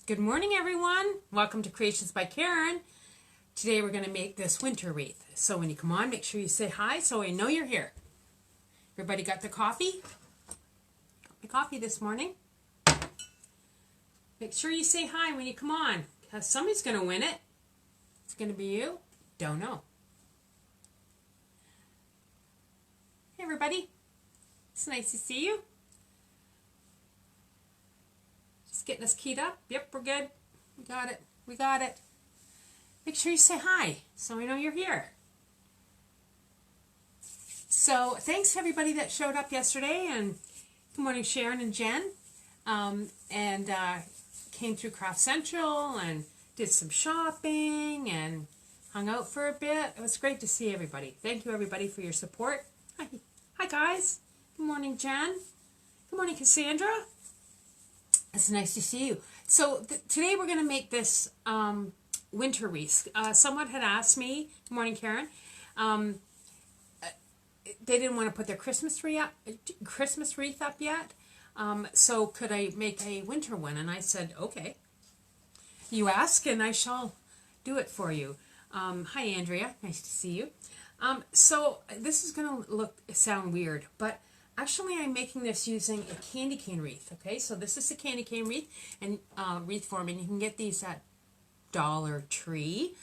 Good morning, everyone. Welcome to Creations by Karen. Today we're going to make this winter wreath. So when you come on, make sure you say hi so I know you're here. Everybody got their coffee? Got my coffee this morning. Make sure you say hi when you come on, because somebody's going to win it. It's going to be you. Don't know. Hey, everybody. It's nice to see you. Just getting us keyed up. Yep, we're good. We got it. We got it. Make sure you say hi so I know you're here. So thanks to everybody that showed up yesterday, and good morning Sharon and Jen, came through Craft Central and did some shopping and hung out for a bit. It was great to see everybody. Thank you everybody for your support. Hi guys. Good morning Jen. Good morning Cassandra. It's nice to see you. So today we're going to make this winter wreath. Someone had asked me, good morning Karen, they didn't want to put their Christmas wreath up yet. So could I make a winter one? And I said, okay. You ask and I shall do it for you. Hi Andrea, nice to see you. So this is going to sound weird, but actually I'm making this using a candy cane wreath. Okay, so this is a candy cane wreath and wreath form, and you can get these at Dollar Tree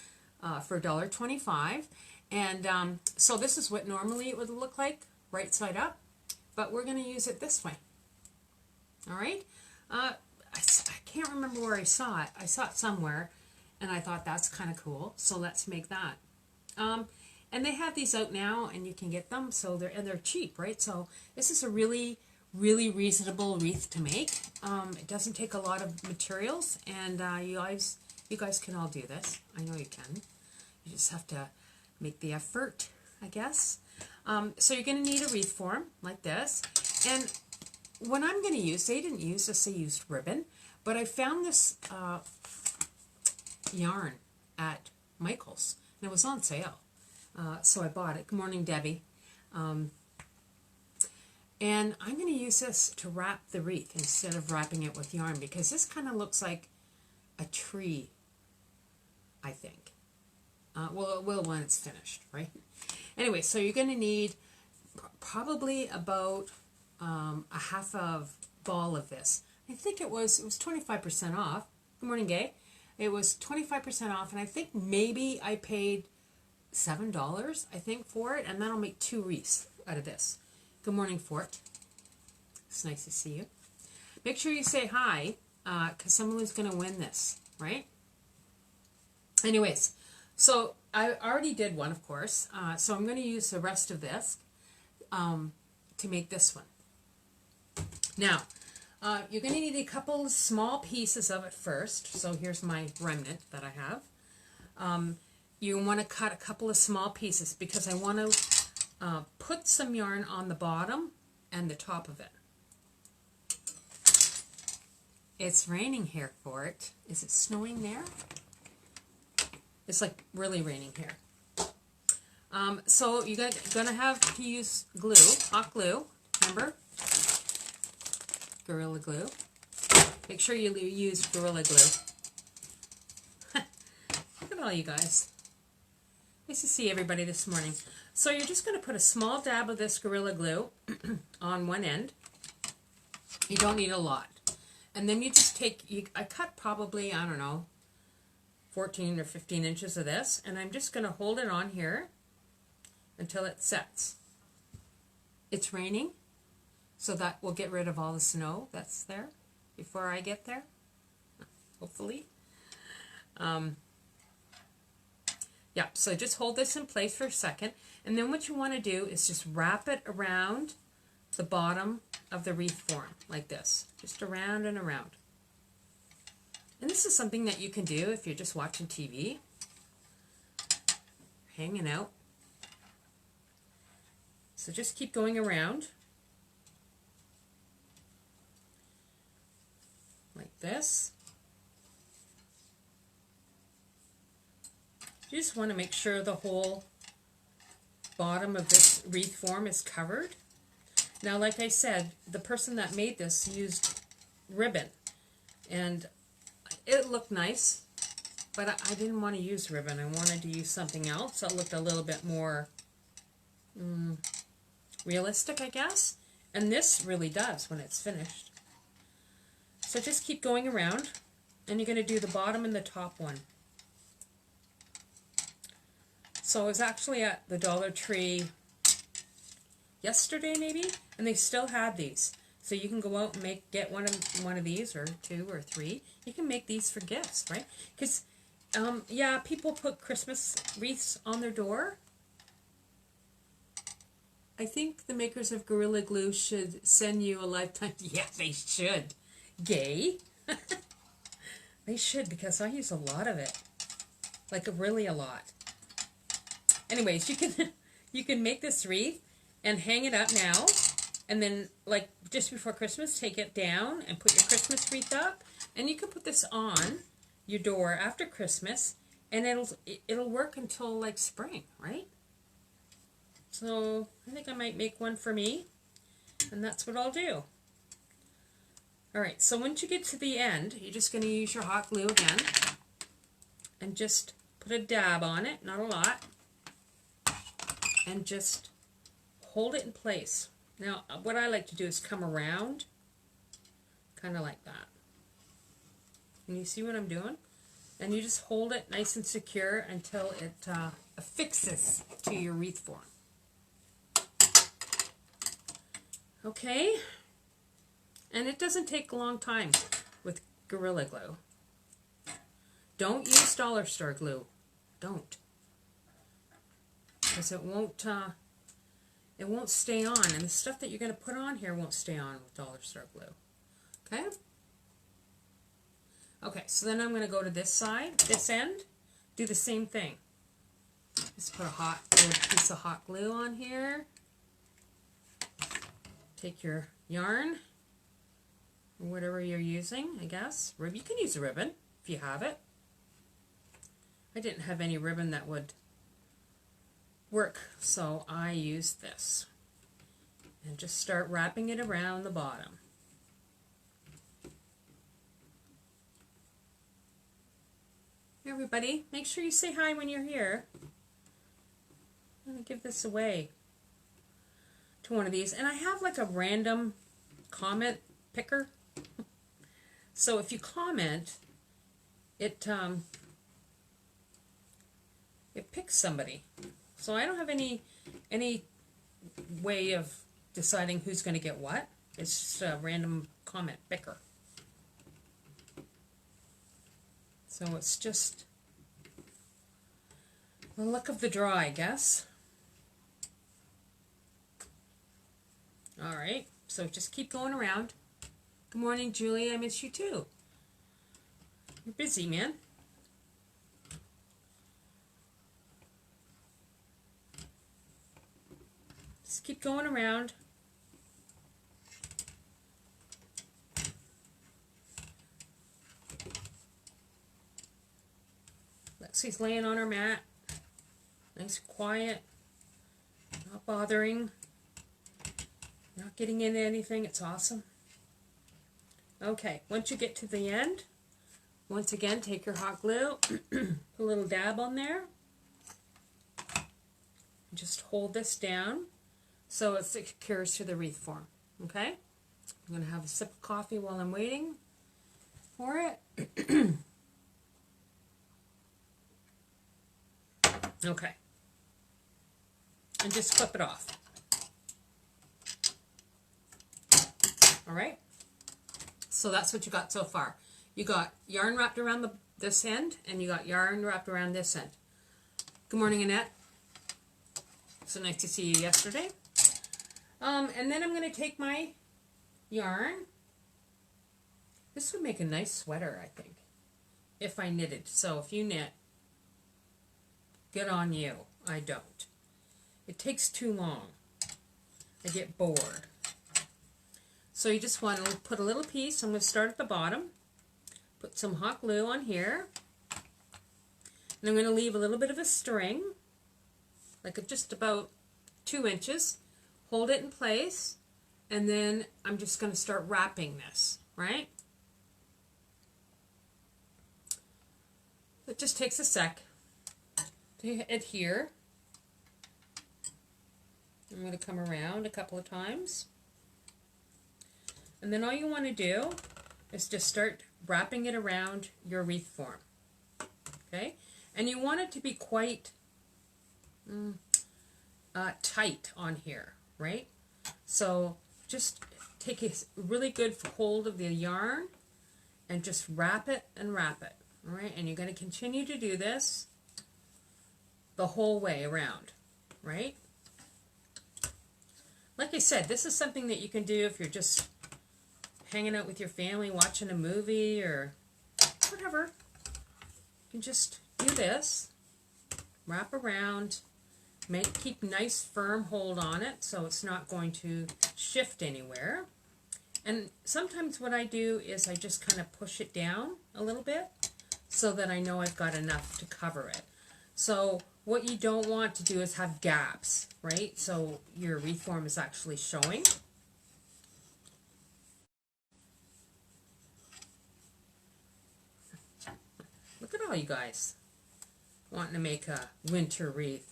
for $1.25. And so this is what normally it would look like, right side up, but we're going to use it this way. All right. I can't remember where I saw it. I saw it somewhere, and I thought that's kind of cool. So let's make that. And they have these out now, and you can get them. So they're cheap, right? So this is a really, really reasonable wreath to make. It doesn't take a lot of materials, and you guys can all do this. I know you can. You just have to make the effort, I guess. So you're going to need a wreath form like this. And what I'm going to use, they didn't use this, they used ribbon, but I found this yarn at Michael's, and it was on sale. So I bought it. Good morning, Debbie. And I'm going to use this to wrap the wreath instead of wrapping it with yarn, because this kind of looks like a tree, I think. Well, it will when it's finished, right? Anyway, so you're going to need probably about a half of ball of this. I think it was 25% off. Good morning, Gay. It was 25% off, and I think maybe I paid $7, I think, for it, and then I'll make 2 wreaths out of this. Good morning, Fort. It's nice to see you. Make sure you say hi, because someone is going to win this, right? Anyways, so I already did one, of course, so I'm going to use the rest of this to make this one. Now, you're going to need a couple small pieces of it first. So here's my remnant that I have. You want to cut a couple of small pieces because I want to put some yarn on the bottom and the top of it. It's raining here, Fort. Is it snowing there? It's like really raining here. So you're going to have to use glue, hot glue, remember? Gorilla Glue. Make sure you use Gorilla Glue. Look at all you guys. Nice to see everybody this morning. So you're just going to put a small dab of this Gorilla Glue on one end. You don't need a lot. And then you just I cut probably, I don't know, 14 or 15 inches of this, and I'm just going to hold it on here until it sets. It's raining, so that will get rid of all the snow that's there before I get there, hopefully. Yeah, so just hold this in place for a second, and then what you want to do is just wrap it around the bottom of the wreath form, like this, just around and around. And this is something that you can do if you're just watching TV, hanging out. So just keep going around, like this. You just want to make sure the whole bottom of this wreath form is covered. Now, like I said, the person that made this used ribbon, and it looked nice, but I didn't want to use ribbon. I wanted to use something else that looked a little bit more realistic, I guess. And this really does when it's finished. So just keep going around, and you're going to do the bottom and the top one. So I was actually at the Dollar Tree yesterday maybe, and they still had these. So you can go out and get one of these, or 2 or 3. You can make these for gifts, right? Because yeah, people put Christmas wreaths on their door. I think the makers of Gorilla Glue should send you a lifetime. Yeah, they should. Gay. They should, because I use a lot of it. Like really a lot. Anyways, you can make this wreath and hang it up now, and then like just before Christmas, take it down and put your Christmas wreath up, and you can put this on your door after Christmas, and it'll work until like spring, right? So I think I might make one for me, and that's what I'll do. Alright, so once you get to the end, you're just going to use your hot glue again, and just put a dab on it, not a lot, and just hold it in place. Now, what I like to do is come around, kind of like that. And you see what I'm doing? And you just hold it nice and secure until it affixes to your wreath form. Okay? And it doesn't take a long time with Gorilla Glue. Don't use dollar store glue. Don't. Because it won't stay on. And the stuff that you're going to put on here won't stay on with dollar store glue. Okay? Okay, so then I'm going to go to this side, this end, do the same thing. Just put a little piece of hot glue on here. Take your yarn, or whatever you're using, I guess. You can use a ribbon if you have it. I didn't have any ribbon that would work, so I used this. And just start wrapping it around the bottom. Everybody, make sure you say hi when you're here. I'm going to give this away to one of these. And I have like a random comment picker. So if you comment, it picks somebody. So I don't have any way of deciding who's going to get what. It's just a random comment picker. So it's just the luck of the draw, I guess. Alright, so just keep going around. Good morning, Julie. I miss you too. You're busy, man. Just keep going around. Lexi's laying on her mat. Nice, quiet. Not bothering. Not getting into anything. It's awesome. Okay, once you get to the end, once again, take your hot glue, put a little dab on there. Just hold this down so it secures to the wreath form. Okay? I'm going to have a sip of coffee while I'm waiting for it. Okay. And just flip it off. Alright? So that's what you got so far. You got yarn wrapped around this end, and you got yarn wrapped around this end. Good morning, Annette. So nice to see you yesterday. And then I'm going to take my yarn. This would make a nice sweater, I think, if I knitted. So if you knit, good on you. I don't. It takes too long. I get bored. So you just want to put a little piece. I'm going to start at the bottom. Put some hot glue on here. And I'm going to leave a little bit of a string, like just about 2 inches. Hold it in place. And then I'm just going to start wrapping this, right? It just takes a sec to adhere. I'm going to come around a couple of times. And then all you want to do is just start wrapping it around your wreath form. Okay? And you want it to be quite tight on here, right? So just take a really good hold of the yarn and just wrap it and wrap it. All right? And you're going to continue to do this the whole way around, right? Like I said, this is something that you can do if you're just hanging out with your family, watching a movie or whatever. You can just do this, wrap around, keep nice firm hold on it so it's not going to shift anywhere. And sometimes what I do is I just kind of push it down a little bit so that I know I've got enough to cover it. So what you don't want to do is have gaps, right? So your wreath form is actually showing. Look at all you guys wanting to make a winter wreath.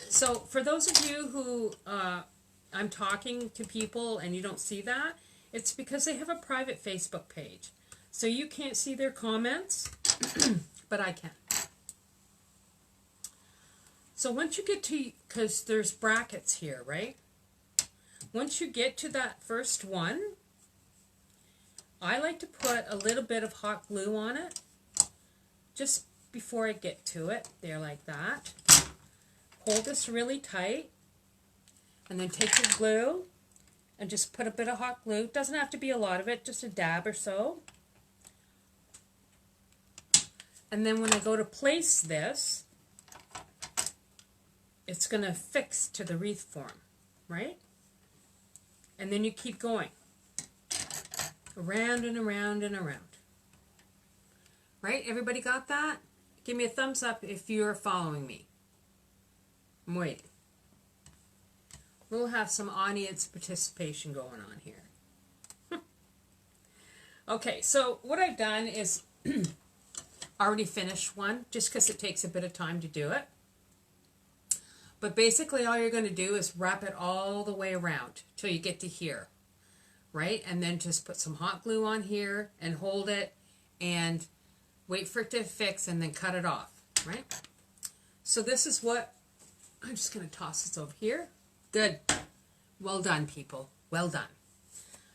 So for those of you who I'm talking to people and you don't see that, it's because they have a private Facebook page. So you can't see their comments, but I can. So once you get to, because there's brackets here, right? Once you get to that first one, I like to put a little bit of hot glue on it just before I get to it. There, like that. Hold this really tight, and then take your glue and just put a bit of hot glue. Doesn't have to be a lot of it, just a dab or so. And then when I go to place this, it's going to fix to the wreath form, right? And then you keep going around and around and around. Right? Everybody got that? Give me a thumbs up if you're following me. I'm waiting. We'll have some audience participation going on here. Okay, so what I've done is already finished one, just because it takes a bit of time to do it. But basically all you're going to do is wrap it all the way around till you get to here, right? And then just put some hot glue on here and hold it and wait for it to fix and then cut it off, right? So this is what, I'm just going to toss this over here. Good. Well done, people. Well done.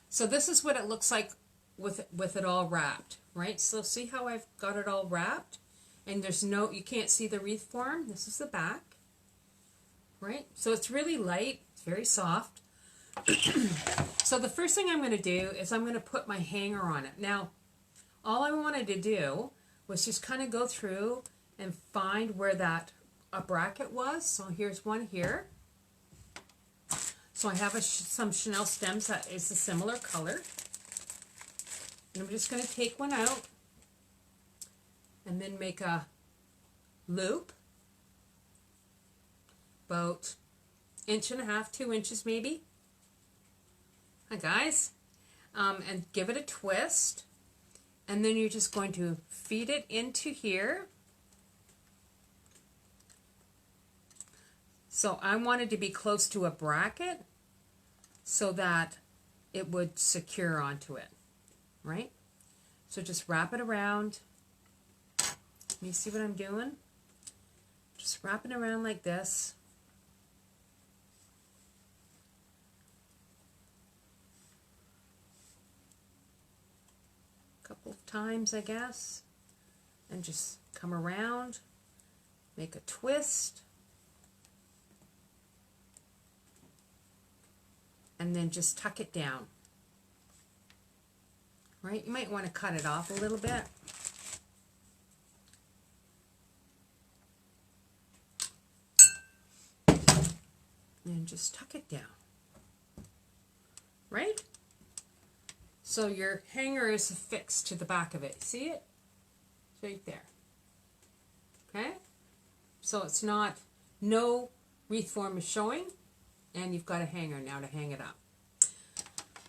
So this is what it looks like with it all wrapped, right? So see how I've got it all wrapped? And there's no, you can't see the wreath form. This is the back. Right? So it's really light, it's very soft. So the first thing I'm going to do is I'm going to put my hanger on it. Now, all I wanted to do was just kind of go through and find where that bracket was. So here's one here. So I have some Chanel stems that is a similar color. And I'm just going to take one out and then make a loop. About 1.5 inches, 2 inches maybe. Hi guys. And give it a twist. And then you're just going to feed it into here. So I wanted to be close to a bracket so that it would secure onto it, right? So just wrap it around. You see what I'm doing? Just wrap it around like this. Couple of times, I guess, and just come around, make a twist, and then just tuck it down. Right? You might want to cut it off a little bit. And just tuck it down. Right? So your hanger is affixed to the back of it. See it? It's right there. Okay? So it's not, no wreath form is showing, and you've got a hanger now to hang it up.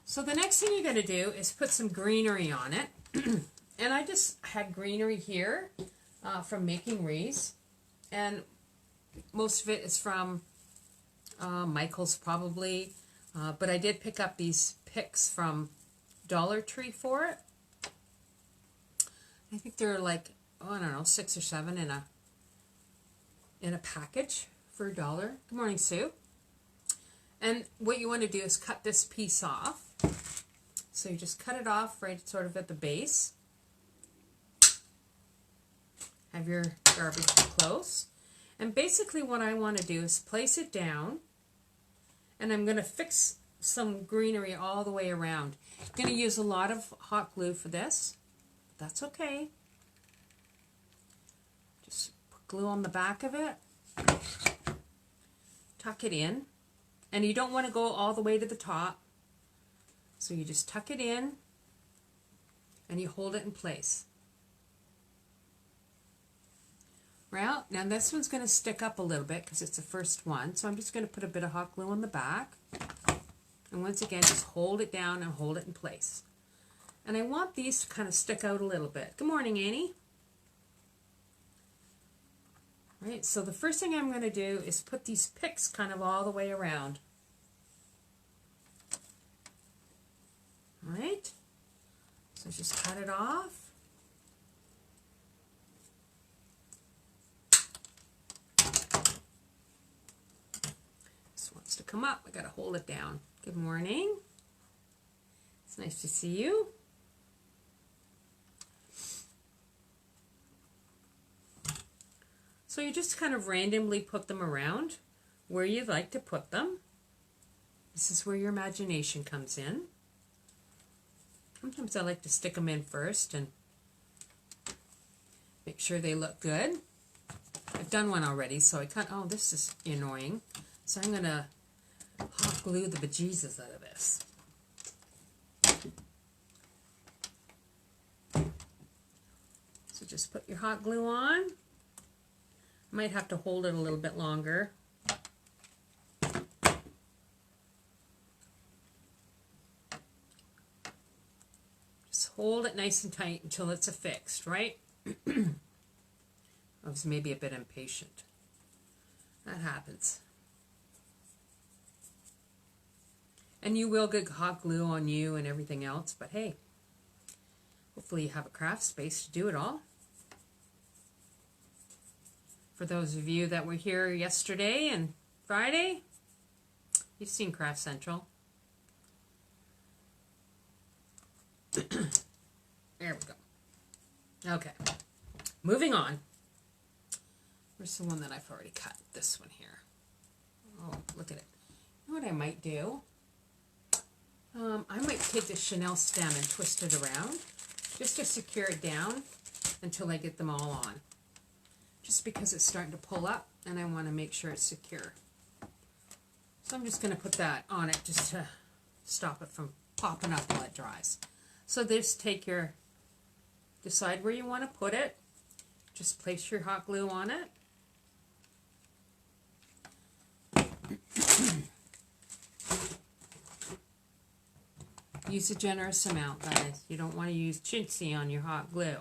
So the next thing you're going to do is put some greenery on it. And I just had greenery here. from making wreaths, and most of it is from Michael's probably, but I did pick up these picks from Dollar Tree for it. I think they're like, oh, I don't know, 6 or 7 in a package for $1. Good morning, Sue. And what you want to do is cut this piece off. So you just cut it off right sort of at the base. Have your garbage close. And basically what I want to do is place it down, and I'm going to fix some greenery all the way around. I'm going to use a lot of hot glue for this. That's okay. Just put glue on the back of it. Tuck it in. And you don't want to go all the way to the top. So you just tuck it in and you hold it in place. Well, now this one's going to stick up a little bit because it's the first one. So I'm just going to put a bit of hot glue on the back. And once again, just hold it down and hold it in place. And I want these to kind of stick out a little bit. Good morning, Annie. All right, so the first thing I'm going to do is put these picks kind of all the way around. All right, so just cut it off. This wants to come up. I got to hold it down. Good morning. It's nice to see you. So you just kind of randomly put them around where you'd like to put them. This is where your imagination comes in. Sometimes I like to stick them in first and make sure they look good. I've done one already, so I can't, oh, this is annoying. So I'm going to hot glue the bejesus out of this. So just put your hot glue on. Might have to hold it a little bit longer. Just hold it nice and tight until it's affixed, right? I was maybe a bit impatient. That happens. And you will get hot glue on you and everything else, but hey, hopefully you have a craft space to do it all. For those of you that were here yesterday and Friday, you've seen Craft Central. There we go. Okay, moving on. Where's the one that I've already cut? This one here. Oh, look at it. You know what I might do? I might take the Chanel stem and twist it around just to secure it down until I get them all on. Just because it's starting to pull up and I want to make sure it's secure. So I'm just going to put that on it just to stop it from popping up while it dries. So just take your, decide where you want to put it. Just place your hot glue on it. Use a generous amount, guys. You don't want to use chintzy on your hot glue.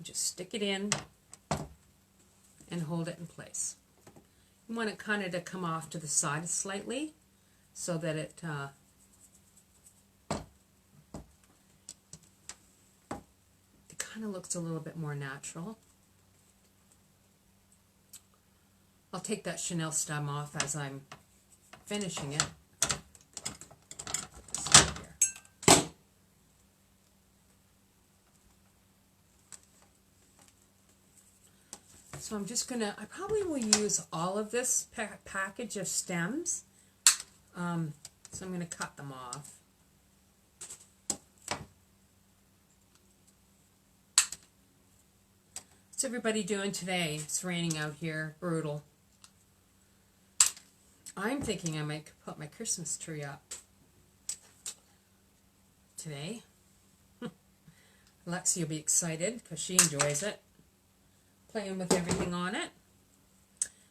Just stick it in and hold it in place. You want it kind of to come off to the side slightly so that it kind of looks a little bit more natural. I'll take that Chanel stem off as I'm finishing it. So I'm just gonna, I probably will use all of this package of stems. So I'm gonna cut them off. What's everybody doing today? It's raining out here, brutal. I'm thinking I might put my Christmas tree up today. Lexi will be excited because she enjoys it. Playing with everything on it.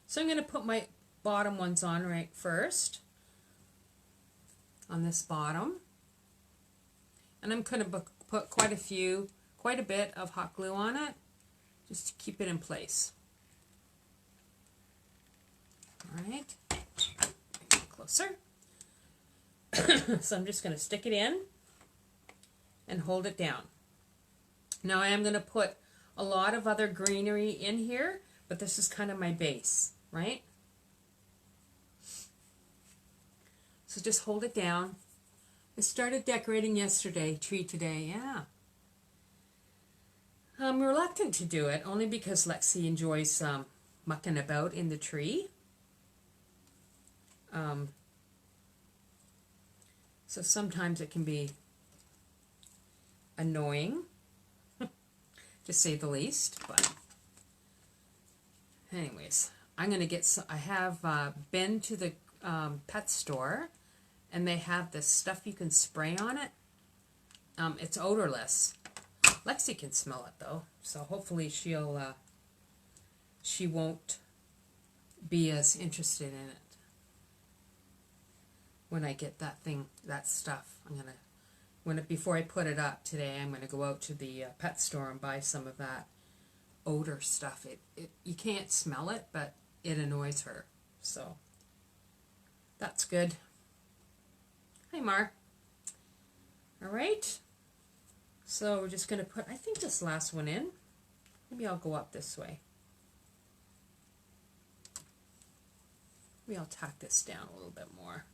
So I'm going to put my bottom ones on right first. On this bottom. And I'm going to put put quite a bit of hot glue on it, just to keep it in place. All right, closer. So I'm just going to stick it in and hold it down. Now I am going to put a lot of other greenery in here, but this is kind of my base, right? So just hold it down. I started decorating yesterday, tree today, yeah. I'm reluctant to do it, only because Lexi enjoys mucking about in the tree. So sometimes it can be annoying, to say the least, but anyways, I'm going to get some. I have been to the pet store, and they have this stuff you can spray on it. It's odorless. Lexi can smell it though, so hopefully she won't be as interested in it when I get that stuff. Before I put it up today, I'm gonna go out to the pet store and buy some of that odor stuff. You can't smell it, but it annoys her, so that's good. Hi, Mar. All right. So we're just going to put, I think, this last one in. Maybe I'll go up this way. Maybe I'll tack this down a little bit more.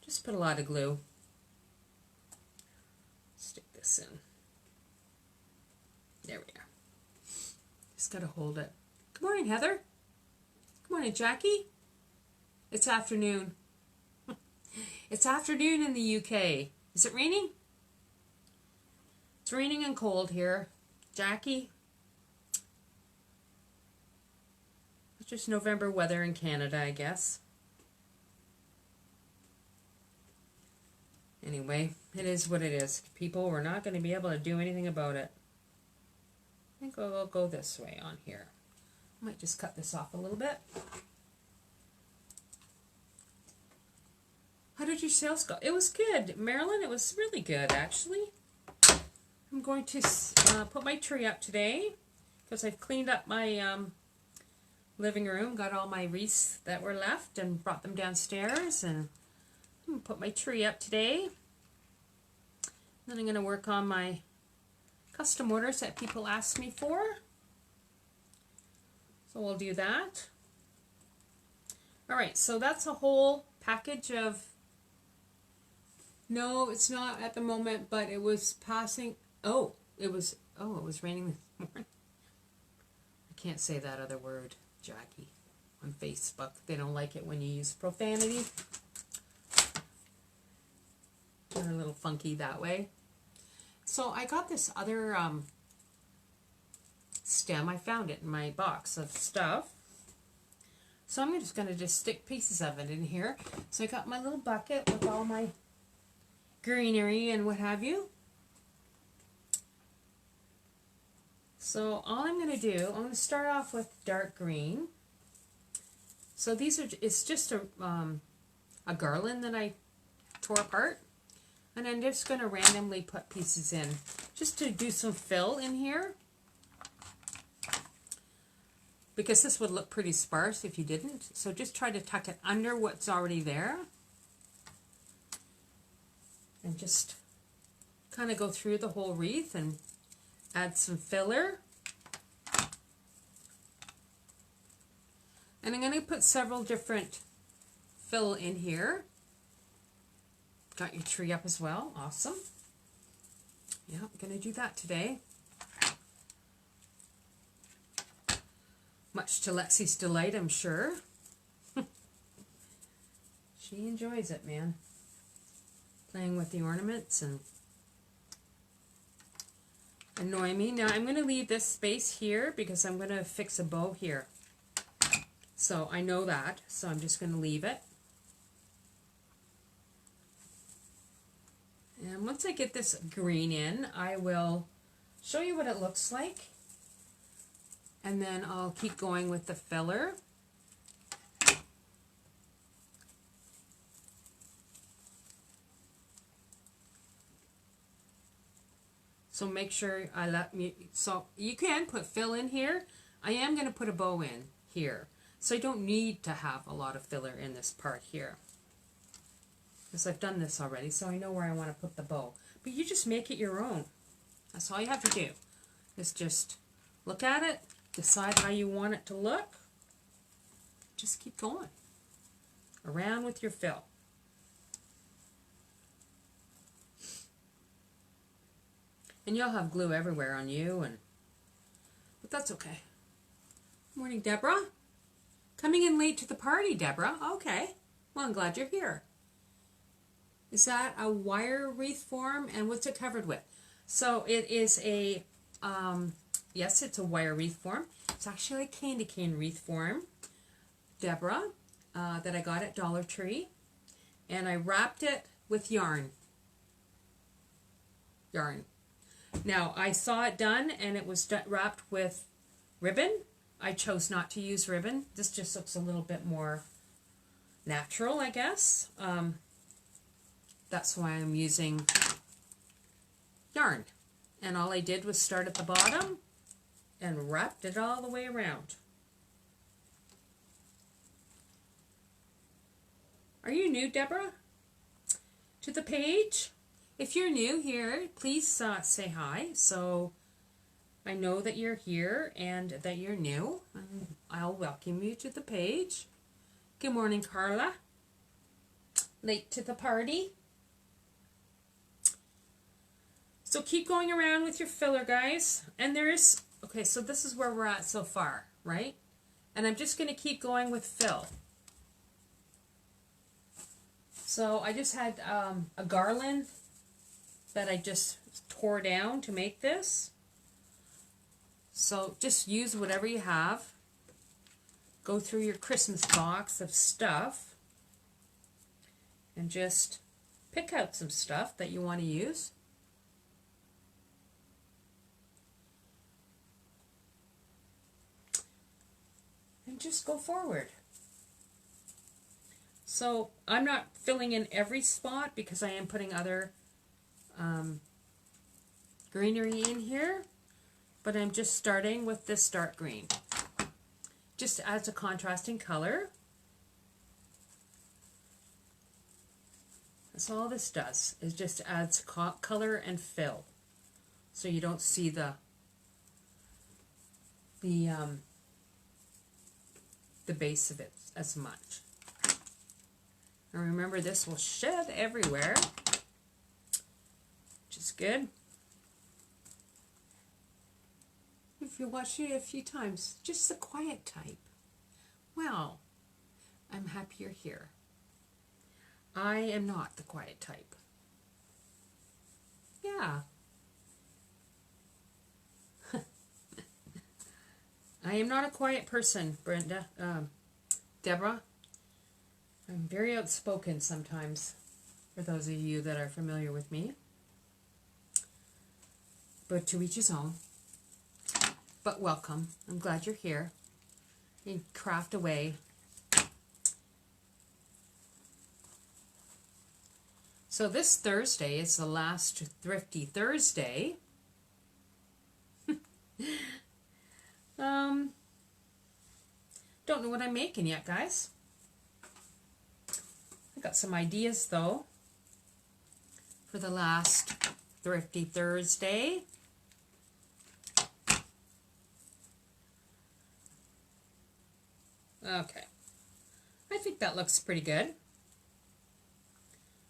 Just put a lot of glue. Stick this in. There we are. Just got to hold it. Good morning, Heather. Good morning, Jackie. It's afternoon. It's afternoon in the UK. Is it raining? It's raining and cold here. Jackie? It's just November weather in Canada, I guess. Anyway, it is what it is. People, we're not going to be able to do anything about it. I think I'll go this way on here. I might just cut this off a little bit. How did your sales go? It was good, Marilyn. It was really good, actually. I'm going to put my tree up today because I've cleaned up my living room, got all my wreaths that were left and brought them downstairs, and I'm going to put my tree up today. Then I'm going to work on my custom orders that people ask me for. So we'll do that. Alright, so that's a whole package of... No, it's not at the moment, but it was passing... it was raining this morning. I can't say that other word, Jackie, on Facebook. They don't like it when you use profanity. They're a little funky that way. So I got this other stem. I found it in my box of stuff. So I'm just going to stick pieces of it in here. So I got my little bucket with all my greenery and what have you. So all I'm going to do, I'm going to start off with dark green. So it's just a garland that I tore apart. And I'm just going to randomly put pieces in just to do some fill in here. Because this would look pretty sparse if you didn't. So just try to tuck it under what's already there. And just kind of go through the whole wreath and add some filler. And I'm going to put several different fill in here. Got your tree up as well. Awesome. Yeah, I'm going to do that today. Much to Lexi's delight, I'm sure. She enjoys it, man. Playing with the ornaments and annoying me. Now I'm going to leave this space here because I'm going to fix a bow here. So I know that, so I'm just going to leave it. And once I get this green in, I will show you what it looks like. And then I'll keep going with the filler. So make sure so you can put fill in here. I am going to put a bow in here. So I don't need to have a lot of filler in this part here. Because I've done this already, so I know where I want to put the bow. But you just make it your own. That's all you have to do. Is just look at it, decide how you want it to look. Just keep going. Around with your fill. And you'll have glue everywhere on you, but that's okay. Morning, Deborah. Coming in late to the party, Deborah. Okay. Well, I'm glad you're here. Is that a wire wreath form? And what's it covered with? So it is a, yes, it's a wire wreath form. It's actually a candy cane wreath form, Deborah, that I got at Dollar Tree. And I wrapped it with yarn. Now, I saw it done, and it was wrapped with ribbon. I chose not to use ribbon. This just looks a little bit more natural, I guess. That's why I'm using yarn. And all I did was start at the bottom and wrapped it all the way around. Are you new, Deborah, to the page? If you're new here, please say hi, so I know that you're here and that you're new. And I'll welcome you to the page. Good morning, Carla. Late to the party. So keep going around with your filler, guys. And there's, okay, so this is where we're at so far, right? And I'm just going to keep going with fill. So I just had a garland that I just tore down to make this. So just use whatever you have. Go through your Christmas box of stuff and just pick out some stuff that you want to use. And just go forward. So I'm not filling in every spot because I am putting other greenery in here, but I'm just starting with this dark green. Just adds a contrasting color. That's all this does, is just adds color and fill, so you don't see the base of it as much. And remember, this will shed everywhere, which is good. If you watch it a few times, just the quiet type. Well, I'm happy you're here. I am not the quiet type. Yeah. I am not a quiet person, Brenda. Deborah. I'm very outspoken sometimes, for those of you that are familiar with me. But to each his own. But welcome. I'm glad you're here. You craft away. So this Thursday is the last Thrifty Thursday. Don't know what I'm making yet, guys. I got some ideas though for the last Thrifty Thursday. Okay, I think that looks pretty good.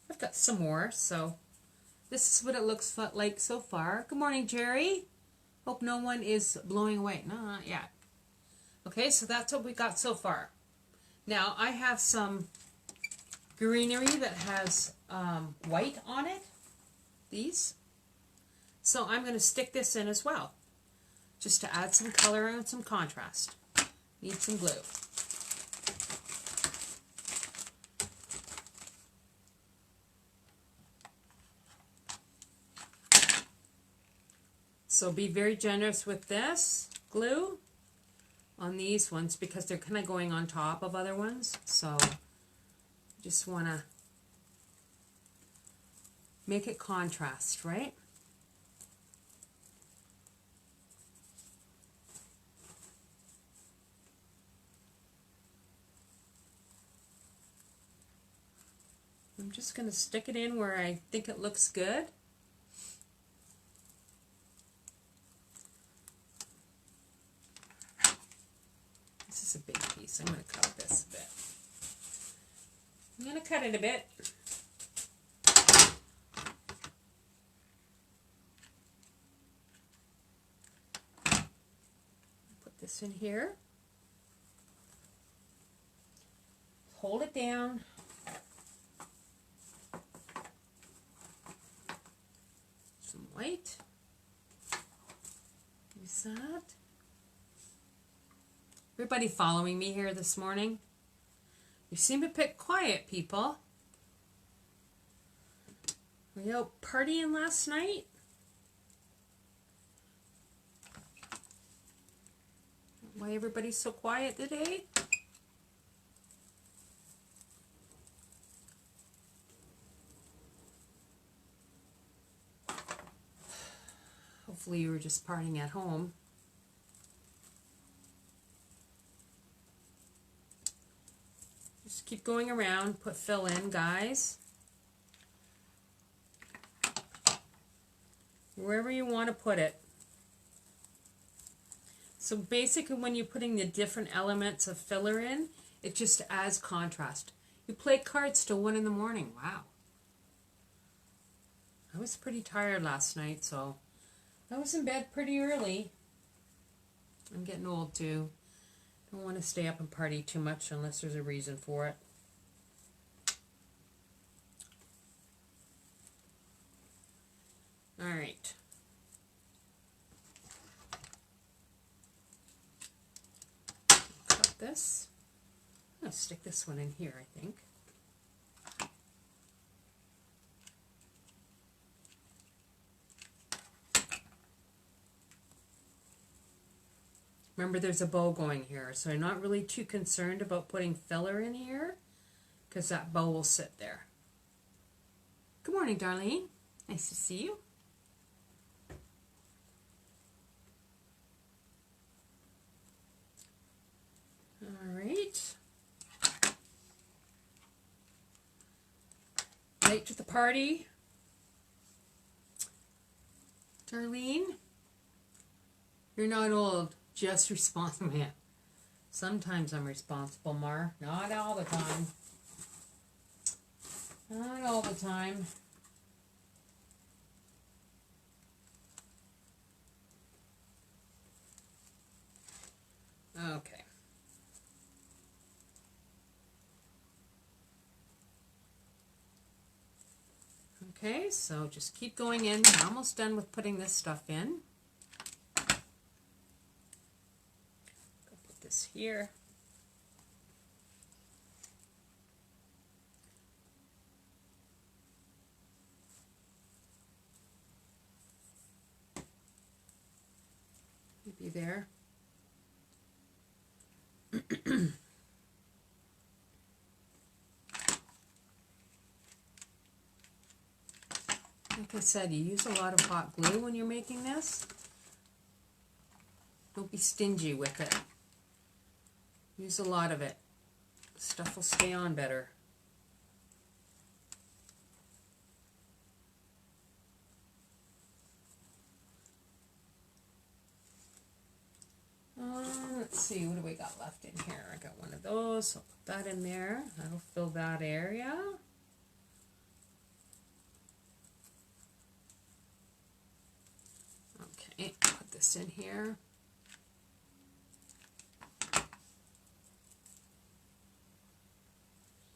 I've got some more, so this is what it looks like so far. Good morning, Jerry. Hope no one is blowing away. No, not yet. Okay, so that's what we got so far. Now, I have some greenery that has white on it, these. So I'm going to stick this in as well, just to add some color and some contrast. Need some glue. So be very generous with this glue. on these ones because they're kind of going on top of other ones. So just want to make it contrast, right? I'm just going to stick it in where I think it looks good. This is a big piece. I'm going to cut this a bit. I'm going to cut it a bit. Put this in here. Hold it down. Some white. Use that. Everybody following me here this morning? You seem a bit quiet, people. Were you out partying last night? Why everybody's so quiet today? Hopefully you were just partying at home. Just keep going around, put fill in, guys. Wherever you want to put it. So basically when you're putting the different elements of filler in, it just adds contrast. You play cards till 1 in the morning. Wow. I was pretty tired last night, so I was in bed pretty early. I'm getting old too. Don't want to stay up and party too much unless there's a reason for it. All right. Cut this. I'm going to stick this one in here, I think. Remember, there's a bow going here, so I'm not really too concerned about putting filler in here because that bow will sit there. Good morning, Darlene. Nice to see you. All right. Late to the party. Darlene, you're not old. Just responsible. Yeah. Sometimes I'm responsible, Mar. Not all the time. Not all the time. Okay. Okay, so just keep going in. We're almost done with putting this stuff in. This here. Maybe there. Like I said, you use a lot of hot glue when you're making this. Don't be stingy with it. Use a lot of it. Stuff will stay on better. Let's see, what do we got left in here? I got one of those. I'll put that in there. That'll fill that area. Okay, put this in here.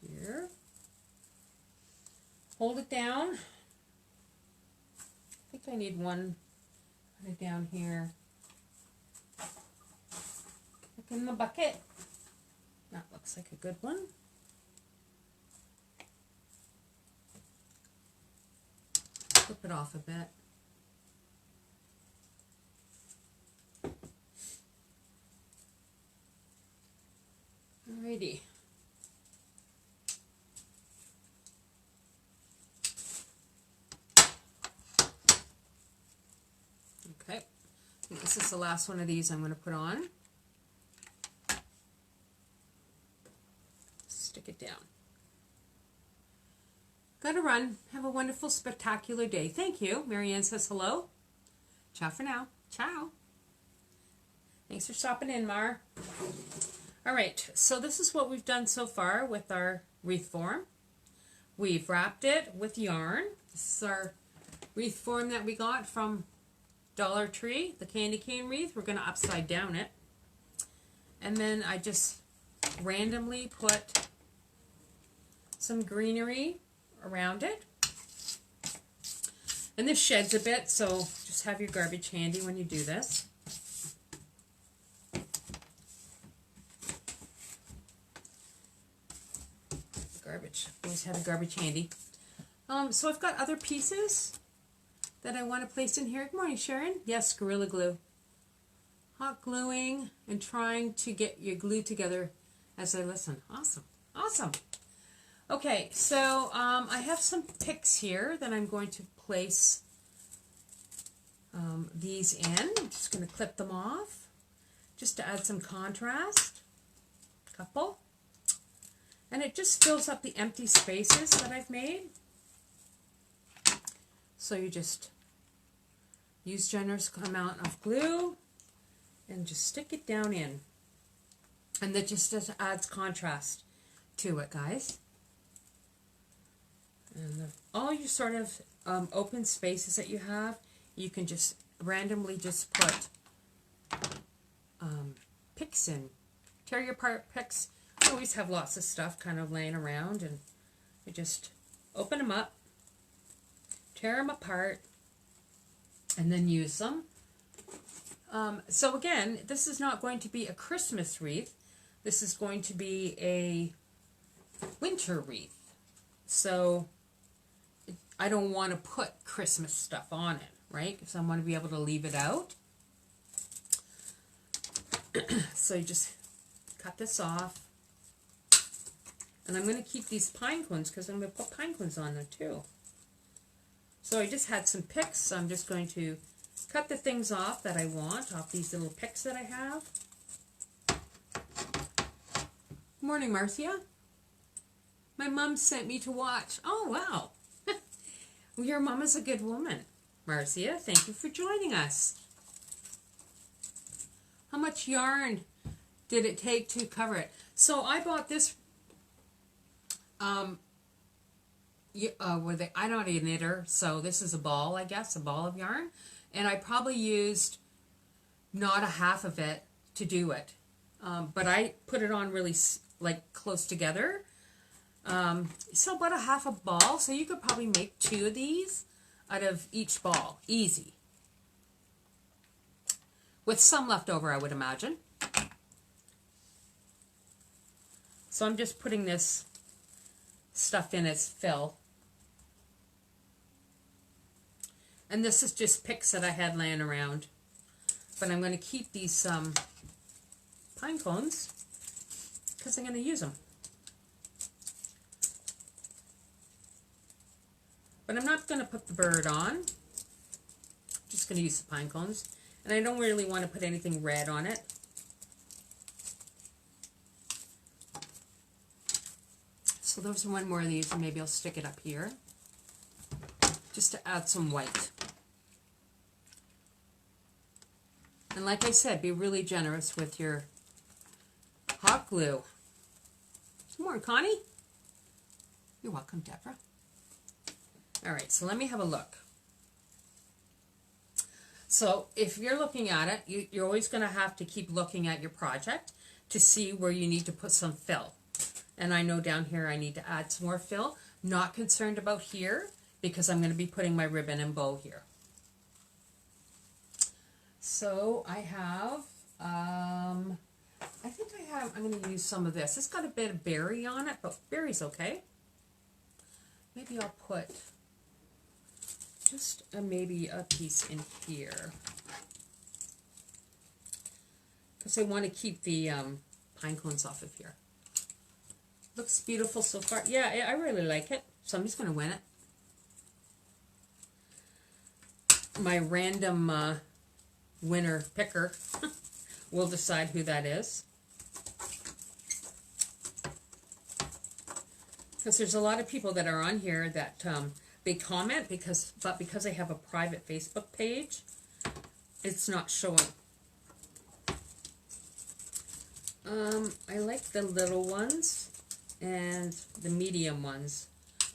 Here. Hold it down. I think I need one kind of down here. Look in the bucket. That looks like a good one. Flip it off a bit. Alrighty. Okay, I think this is the last one of these I'm going to put on. Stick it down. Gotta run. Have a wonderful, spectacular day. Thank you. Marianne says hello. Ciao for now. Ciao. Thanks for stopping in, Mar. All right, so this is what we've done so far with our wreath form. We've wrapped it with yarn. This is our wreath form that we got from Dollar Tree, the candy cane wreath. We're going to upside down it. And then I just randomly put some greenery around it. And this sheds a bit, so just have your garbage handy when you do this. Garbage. Always have a garbage handy. So I've got other pieces that I want to place in here. Good morning, Sharon. Yes, Gorilla Glue. Hot gluing and trying to get your glue together as I listen. Awesome. Awesome. Okay, so I have some picks here that I'm going to place these in. I'm just going to clip them off just to add some contrast. Couple. And it just fills up the empty spaces that I've made. So you just use generous amount of glue and just stick it down in. And that just adds contrast to it, guys. And all your sort of open spaces that you have, you can just randomly just put picks in. Tear your apart picks. I always have lots of stuff kind of laying around, and I just open them up, tear them apart, and then use them. So again, this is not going to be a Christmas wreath. This is going to be a winter wreath. So I don't want to put Christmas stuff on it, right? Because I want to be able to leave it out. So you just cut this off. And I'm going to keep these pine cones because I'm going to put pine cones on them too. So I just had some picks. So I'm just going to cut the things off that I want, off these little picks that I have. Morning, Marcia. My mom sent me to watch. Oh, wow. Well, your mom is a good woman, Marcia. Thank you for joining us. How much yarn did it take to cover it? So I bought this I'm not a knitter, so this is a ball, I guess, a ball of yarn. And I probably used not a half of it to do it. But I put it on really like close together. So about a half a ball. So you could probably make 2 of these out of each ball. Easy. With some left over, I would imagine. So I'm just putting this stuff in as fill. And this is just picks that I had laying around. But I'm going to keep these pine cones because I'm going to use them. But I'm not going to put the bird on. I'm just going to use the pine cones. And I don't really want to put anything red on it. So there's one more of these, and maybe I'll stick it up here just to add some white. And like I said, be really generous with your hot glue. Good morning, Connie. You're welcome, Deborah. All right, so let me have a look. So if you're looking at it, you're always going to have to keep looking at your project to see where you need to put some fill. And I know down here I need to add some more fill. Not concerned about here because I'm going to be putting my ribbon and bow here. So I have, I'm going to use some of this. It's got a bit of berry on it, but berry's okay. Maybe I'll put just maybe a piece in here. Because I want to keep the pine cones off of here. Looks beautiful so far. Yeah, I really like it. Somebody's going to win it. My random winner picker will decide who that is. Because there's a lot of people that are on here that they comment because they have a private Facebook page, it's not showing. I like the little ones and the medium ones,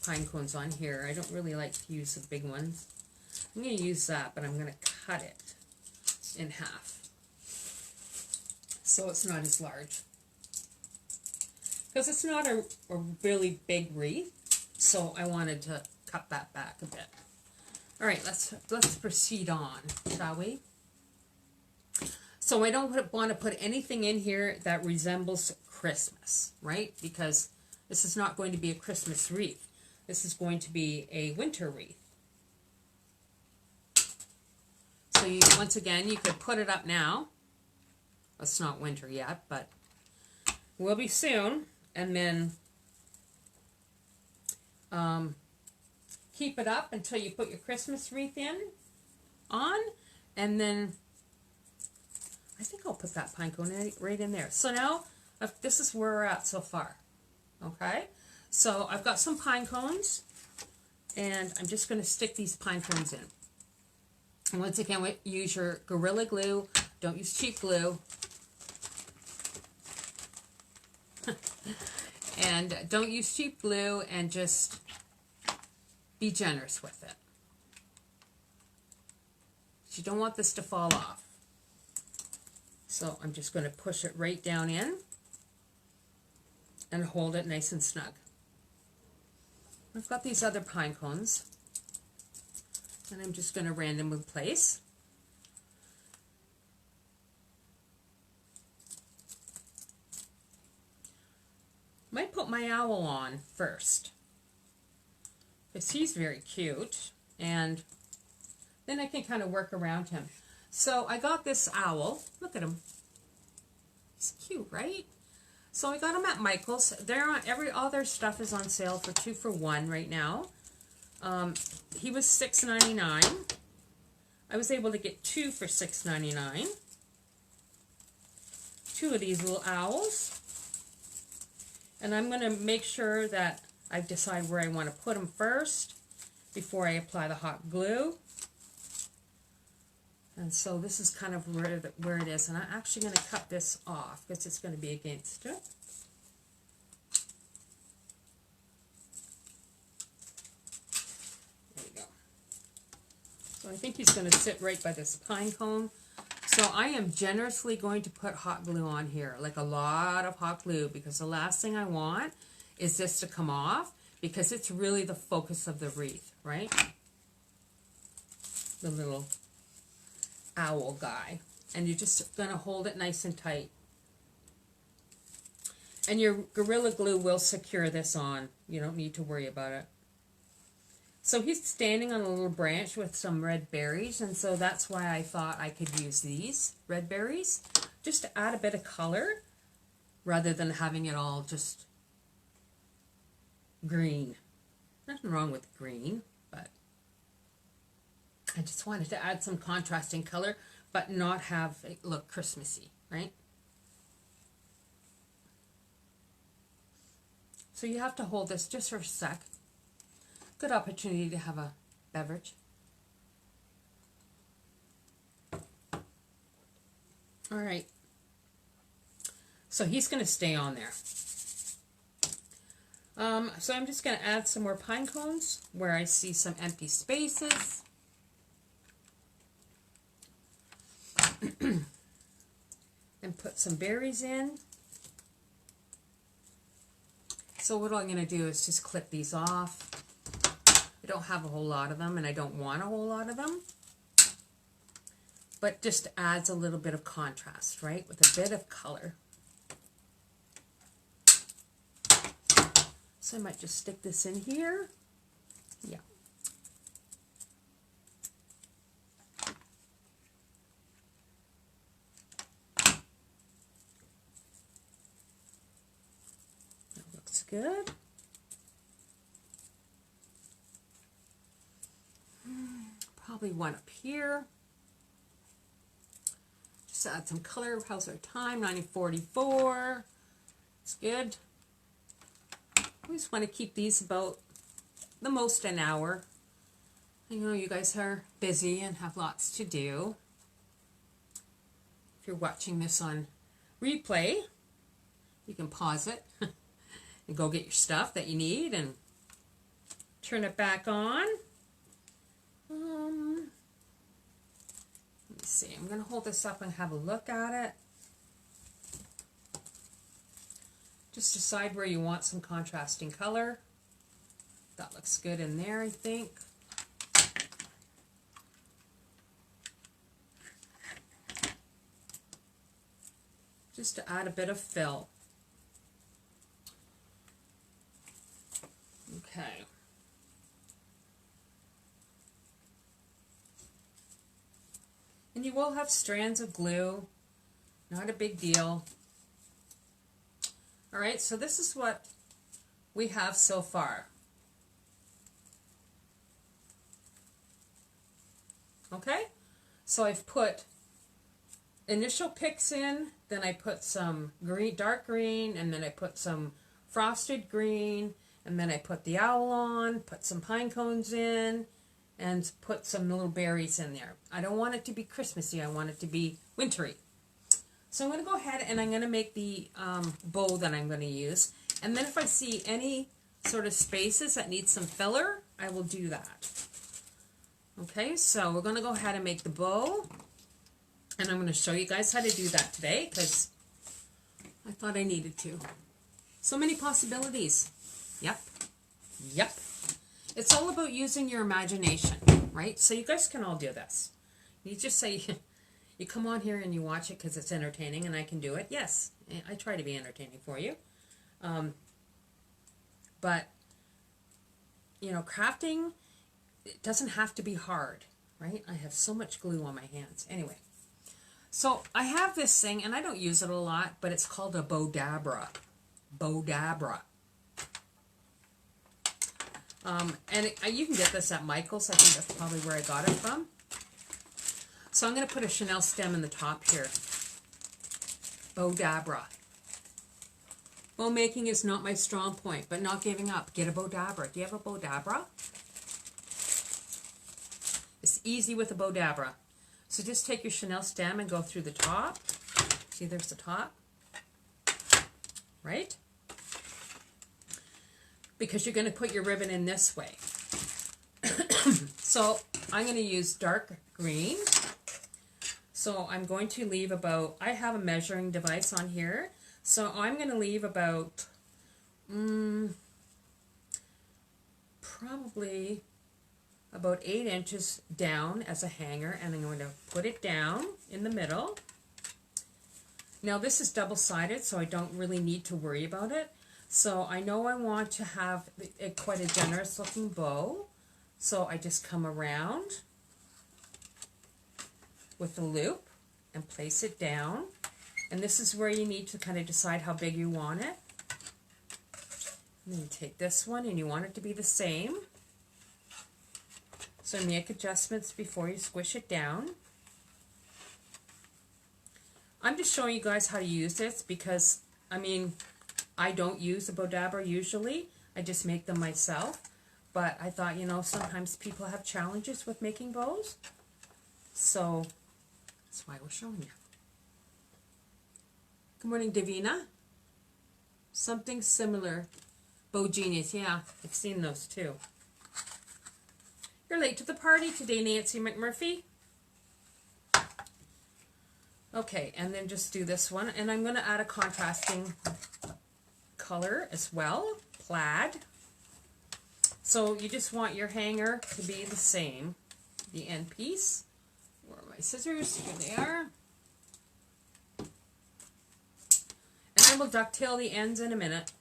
pine cones on here. I don't really like to use the big ones. I'm going to use that, but I'm going to cut it in half so it's not as large. Because it's not a really big wreath, so I wanted to cut that back a bit. All right, let's proceed on, shall we? So I don't want to put anything in here that resembles Christmas, right? Because this is not going to be a Christmas wreath. This is going to be a winter wreath. So you, once again, you could put it up now. It's not winter yet, but will be soon. And then keep it up until you put your Christmas wreath on. And then I think I'll put that pine cone right in there. So now, this is where we're at so far. Okay? So I've got some pine cones, and I'm just going to stick these pine cones in. And once again, use your Gorilla Glue. Don't use cheap glue. And don't use cheap glue, and just be generous with it. You don't want this to fall off. So I'm just going to push it right down in and hold it nice and snug. I've got these other pine cones, and I'm just going to randomly place. Might put my owl on first, because he's very cute, and then I can kind of work around him. So I got this owl. Look at him. He's cute, right? So I got him at Michael's. They're on all their stuff is on sale for 2 for $1 right now. He was $6.99. I was able to get 2 for $6.99. 2 of these little owls. And I'm going to make sure that I decide where I want to put them first before I apply the hot glue. And so this is kind of where it is. And I'm actually going to cut this off because it's going to be against it. There we go. So I think he's going to sit right by this pine cone. So I am generously going to put hot glue on here, like a lot of hot glue, because the last thing I want is this to come off, because it's really the focus of the wreath, right? The little owl guy. And you're just going to hold it nice and tight. And your Gorilla Glue will secure this on. You don't need to worry about it. So he's standing on a little branch with some red berries, and so that's why I thought I could use these red berries just to add a bit of color rather than having it all just green. Nothing wrong with green, but I just wanted to add some contrasting color but not have it look Christmassy, right? So you have to hold this just for a sec. Good opportunity to have a beverage. All right. So he's going to stay on there. So I'm just going to add some more pine cones where I see some empty spaces. And put some berries in. So what I'm going to do is just clip these off. I don't have a whole lot of them, and I don't want a whole lot of them. But just adds a little bit of contrast, right? With a bit of color. So I might just stick this in here. Yeah. That looks looks good. Probably one up here. Just add some color. How's our time? 9:44. It's good. We just want to keep these about the most an hour. I know you guys are busy and have lots to do. If you're watching this on replay, you can pause it and go get your stuff that you need and turn it back on. Let me see. I'm going to hold this up and have a look at it. Just decide where you want some contrasting color. That looks good in there, I think. Just to add a bit of fill. Okay. And you will have strands of glue. Not a big deal. All right, so this is what we have so far. Okay, so I've put initial picks in, then I put some green, dark green, and then I put some frosted green, and then I put the owl on, put some pine cones in, and put some little berries in there. I don't want it to be Christmassy, I want it to be wintry. So I'm going to go ahead and I'm going to make the bow that I'm going to use. And then if I see any sort of spaces that need some filler, I will do that. Okay, so we're going to go ahead and make the bow. And I'm going to show you guys how to do that today because I thought I needed to. So many possibilities. Yep. Yep. It's all about using your imagination, right? So you guys can all do this. You just say, you come on here and you watch it because it's entertaining and I can do it. Yes, I try to be entertaining for you. But, you know, crafting, it doesn't have to be hard, right? I have so much glue on my hands. Anyway, so I have this thing, and I don't use it a lot, but it's called a Bowdabra. Bowdabra. You can get this at Michael's. I think that's probably where I got it from. So I'm going to put a Chanel stem in the top here. Bowdabra. Bow making is not my strong point, but not giving up. Get a Bowdabra. Do you have a Bowdabra? It's easy with a Bowdabra. So just take your Chanel stem and go through the top. See, there's the top. Right? Because you're going to put your ribbon in this way. So I'm going to use dark green. So I'm going to leave about, I have a measuring device on here. So I'm going to leave about, probably about 8 inches down as a hanger. And I'm going to put it down in the middle. Now this is double-sided, so I don't really need to worry about it. So I know I want to have quite a generous looking bow. So I just come around with the loop and place it down. And this is where you need to kind of decide how big you want it. And then you take this one and you want it to be the same. So make adjustments before you squish it down. I'm just showing you guys how to use this because, I mean, I don't use a Bowdabra usually. I just make them myself. But I thought, you know, sometimes people have challenges with making bows. So that's why we're showing you. Good morning, Davina. Something similar. Bow Genius. Yeah, I've seen those too. You're late to the party today, Nancy McMurphy. Okay, and then just do this one. And I'm going to add a contrasting color as well. Plaid. So you just want your hanger to be the same. The end piece. Where are my scissors? Here they are. And I will ducktail the ends in a minute.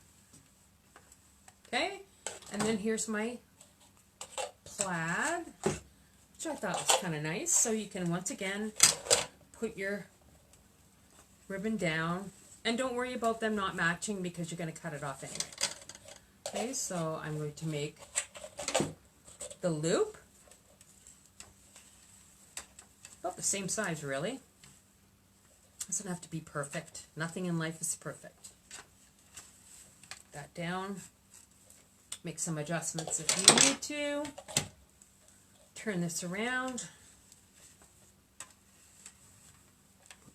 Okay? And then here's my plaid, which I thought was kind of nice. So you can once again put your ribbon down. And don't worry about them not matching because you're going to cut it off anyway. Okay, so I'm going to make the loop about the same size, really. Doesn't have to be perfect. Nothing in life is perfect. That down. Make some adjustments if you need to. Turn this around.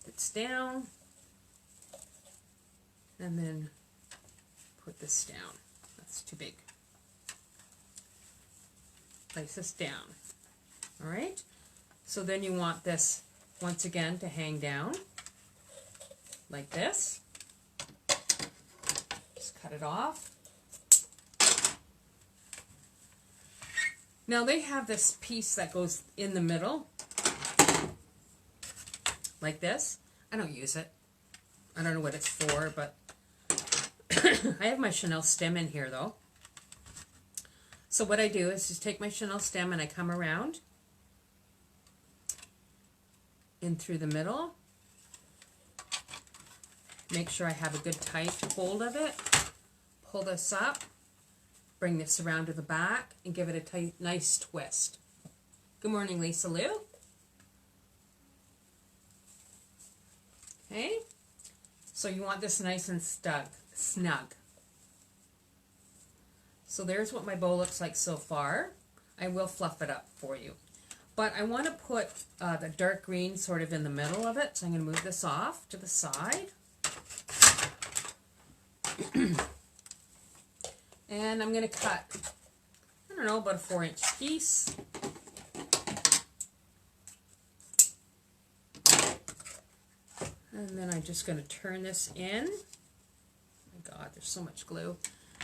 Put this down. And then put this down. That's too big. Place this down. Alright? So then you want this, once again, to hang down. Like this. Just cut it off. Now they have this piece that goes in the middle, like this. I don't use it. I don't know what it's for, but I have my Chanel stem in here though. So what I do is just take my Chanel stem and I come around in through the middle. Make sure I have a good tight hold of it. Pull this up. Bring this around to the back and give it a tight, nice twist. Good morning, Lisa Lou. Okay, so you want this nice and snug. So there's what my bow looks like so far. I will fluff it up for you. But I want to put the dark green sort of in the middle of it, so I'm going to move this off to the side. And I'm going to cut, I don't know, about a 4-inch piece. And then I'm just going to turn this in. Oh my God, there's so much glue.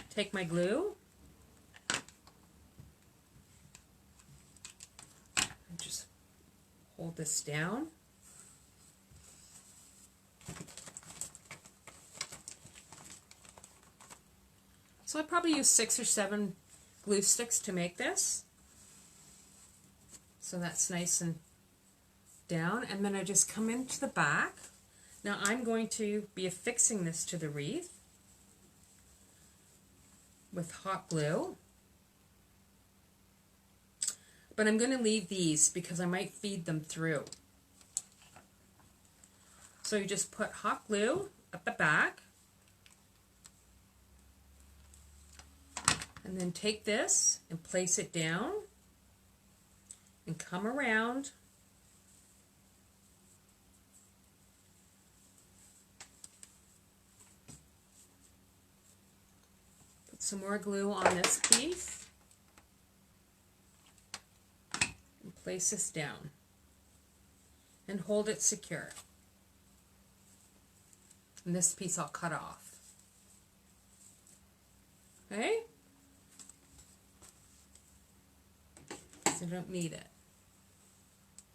Take my glue. And just hold this down. So I probably use 6 or 7 glue sticks to make this. So that's nice and down. And then I just come into the back. Now I'm going to be affixing this to the wreath with hot glue. But I'm going to leave these because I might feed them through. So you just put hot glue at the back. And then take this and place it down and come around. Put some more glue on this piece and place this down and hold it secure. And this piece I'll cut off. Okay? I don't need it.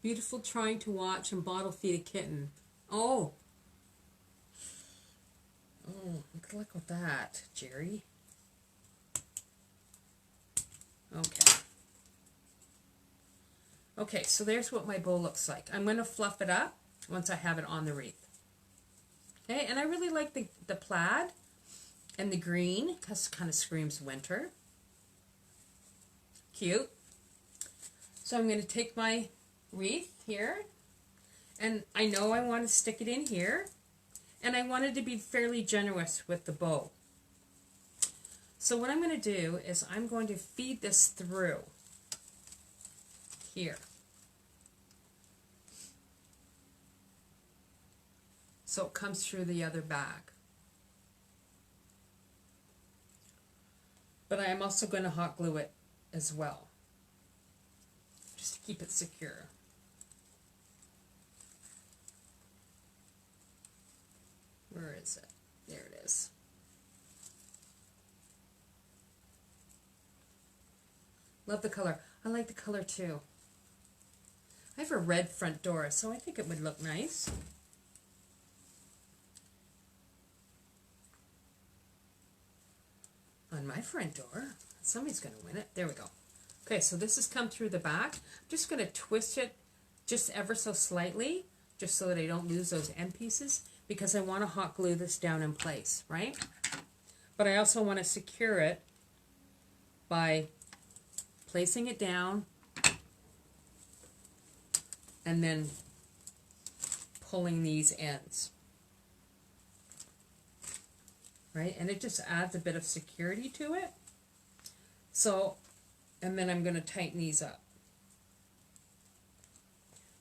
Beautiful trying to watch and bottle feed a kitten. Oh. Oh, good luck with that, Jerry. Okay. Okay, so there's what my bow looks like. I'm going to fluff it up once I have it on the wreath. Okay, and I really like the plaid and the green because it kind of screams winter. Cute. So I'm going to take my wreath here, and I know I want to stick it in here, and I wanted to be fairly generous with the bow. So what I'm going to do is I'm going to feed this through here. So it comes through the other back. But I am also going to hot glue it as well, just to keep it secure. Where is it? There it is. Love the color. I like the color too. I have a red front door, so I think it would look nice. On my front door. Somebody's going to win it. There we go. Okay, so this has come through the back. I'm just going to twist it just ever so slightly, just so that I don't lose those end pieces, because I want to hot glue this down in place, right? But I also want to secure it by placing it down and then pulling these ends. Right? And it just adds a bit of security to it. So, and then I'm going to tighten these up.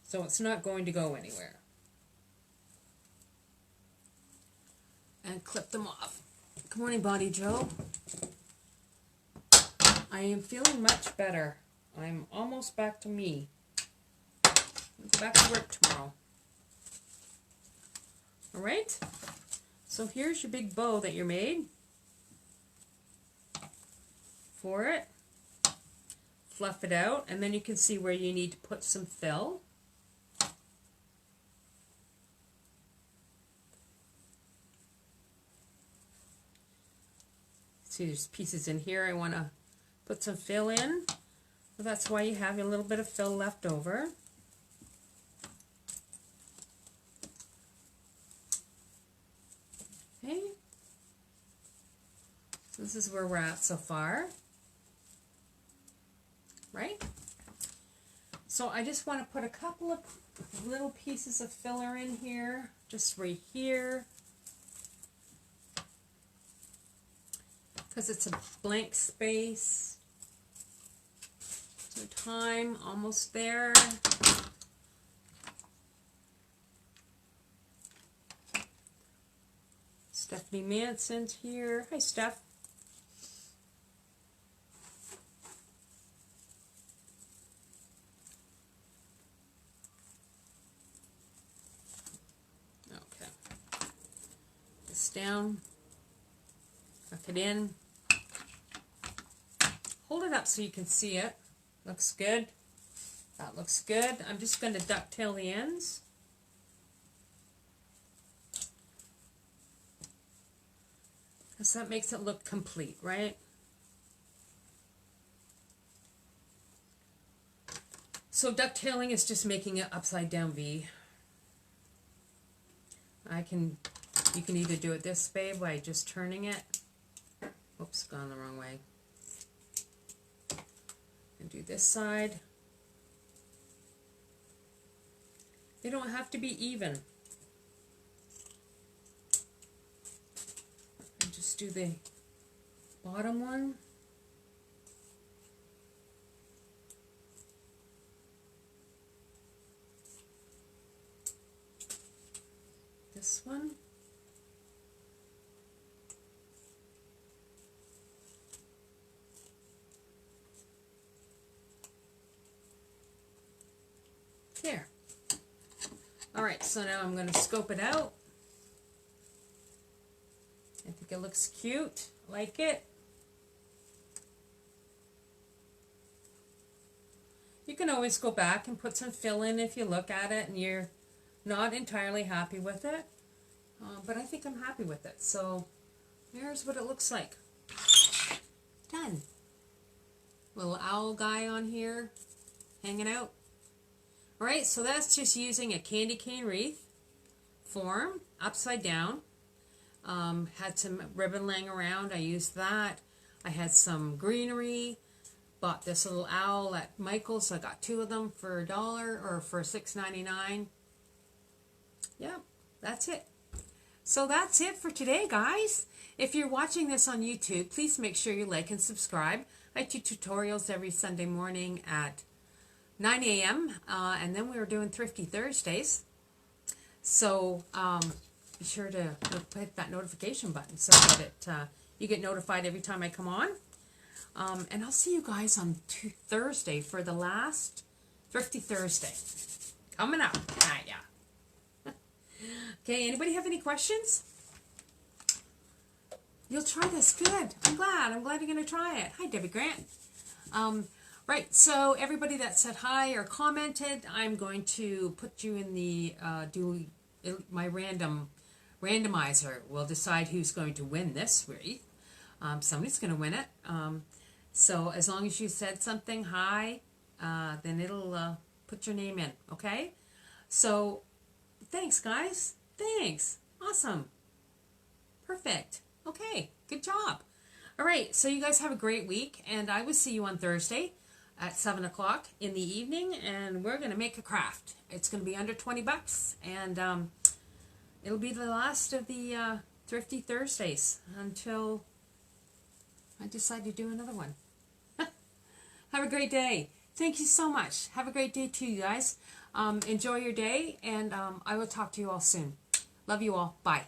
So it's not going to go anywhere. And clip them off. Good morning, Bonnie Joe. I am feeling much better. I'm almost back to me. I'll go back to work tomorrow. Alright? So here's your big bow that you made for it. Fluff it out, and then you can see where you need to put some fill. See, there's pieces in here I want to put some fill in. So that's why you have a little bit of fill left over. Okay. So this is where we're at so far. Right? So I just want to put a couple of little pieces of filler in here, just right here. Because it's a blank space. So time, almost there. Stephanie Manson's here. Hi, Steph. Okay. This down. Tuck it in. Hold it up so you can see it. Looks good. That looks good. I'm just going to ducktail the ends. Because that makes it look complete, right? So ducktailing is just making an upside down V. You can either do it this way by just turning it. Oops, gone the wrong way. And do this side. They don't have to be even. And just do the bottom one. This one. There. Alright, so now I'm going to scope it out. I think it looks cute. I like it. You can always go back and put some fill in if you look at it and you're not entirely happy with it. But I think I'm happy with it. So here's what it looks like. Done. Little owl guy on here hanging out. Alright, so that's just using a candy cane wreath form, upside down. Had some ribbon laying around, I used that. I had some greenery, bought this little owl at Michael's. I got 2 of them for $1 or for $6.99. Yeah, that's it. So that's it for today, guys. If you're watching this on YouTube, please make sure you like and subscribe. I do tutorials every Sunday morning at 9 a.m. And then we were doing Thrifty Thursdays. So be sure to hit that notification button so that you get notified every time I come on. And I'll see you guys on Thursday for the last Thrifty Thursday. Coming up. Yeah. Okay, anybody have any questions? You'll try this. Good. I'm glad. I'm glad you're going to try it. Hi, Debbie Grant. Right, so everybody that said hi or commented, I'm going to put you in the, my randomizer will decide who's going to win this wreath. Somebody's going to win it. So as long as you said something, hi, then it'll put your name in, okay? So thanks, guys. Thanks. Awesome. Perfect. Okay, good job. All right, so you guys have a great week, and I will see you on Thursday at 7 o'clock in the evening, and we're going to make a craft. It's going to be under $20, and it'll be the last of the Thrifty Thursdays until I decide to do another one. Have a great day. Thank you so much. Have a great day too, you guys. Enjoy your day, and I will talk to you all soon. Love you all. Bye.